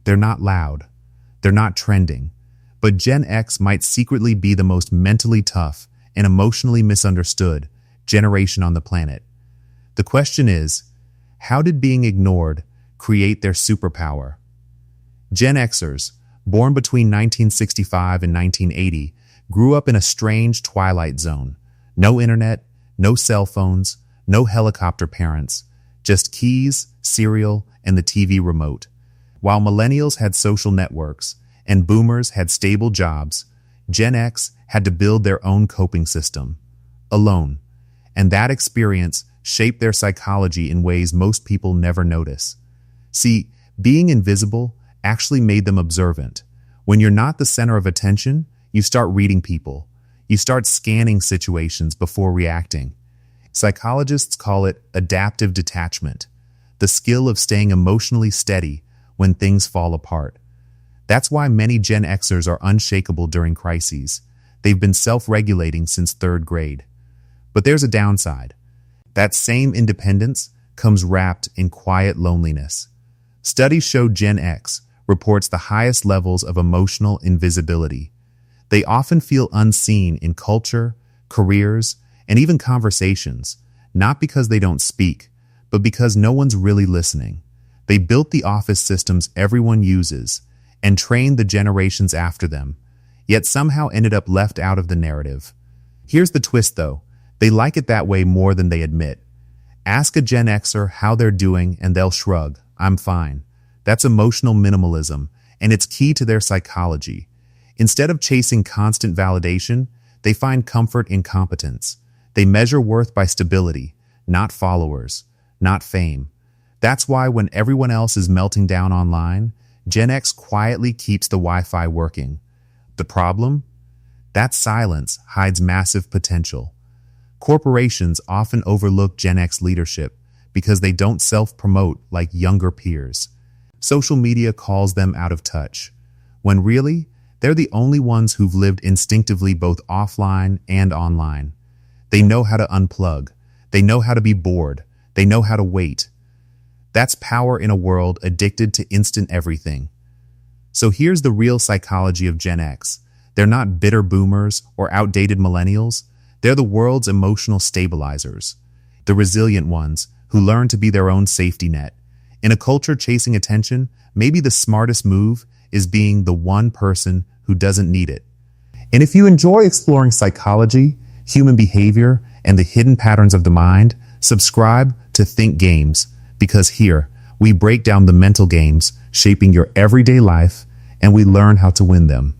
They're not loud. They're not trending. But Gen X might secretly be the most mentally tough and emotionally misunderstood generation on the planet. The question is, how did being ignored create their superpower? Gen Xers, born between 1965 and 1980, grew up in a strange twilight zone. No internet, no cell phones, no helicopter parents, just keys, cereal, and the TV remote. While millennials had social networks and boomers had stable jobs, Gen X had to build their own coping system, alone. And that experience shaped their psychology in ways most people never notice. See, being invisible actually made them observant. When you're not the center of attention, you start reading people. You start scanning situations before reacting. Psychologists call it adaptive detachment, the skill of staying emotionally steady when things fall apart. That's why many Gen Xers are unshakable during crises. They've been self-regulating since third grade. But there's a downside. That same independence comes wrapped in quiet loneliness. Studies show Gen X reports the highest levels of emotional invisibility. They often feel unseen in culture, careers, and even conversations, not because they don't speak, but because no one's really listening. They built the office systems everyone uses and trained the generations after them, yet somehow ended up left out of the narrative. Here's the twist, though. They like it that way more than they admit. Ask a Gen Xer how they're doing and they'll shrug, "I'm fine." That's emotional minimalism, and it's key to their psychology. Instead of chasing constant validation, they find comfort in competence. They measure worth by stability, not followers, not fame. That's why when everyone else is melting down online, Gen X quietly keeps the Wi-Fi working. The problem? That silence hides massive potential. Corporations often overlook Gen X leadership because they don't self-promote like younger peers. Social media calls them out of touch, when really, they're the only ones who've lived instinctively both offline and online. They know how to unplug. They know how to be bored. They know how to wait. That's power in a world addicted to instant everything. So here's the real psychology of Gen X. They're not bitter boomers or outdated millennials. They're the world's emotional stabilizers, the resilient ones who learn to be their own safety net. In a culture chasing attention, maybe the smartest move is being the one person who doesn't need it. And if you enjoy exploring psychology, human behavior, and the hidden patterns of the mind, subscribe to Think Games, because here we break down the mental games shaping your everyday life and we learn how to win them.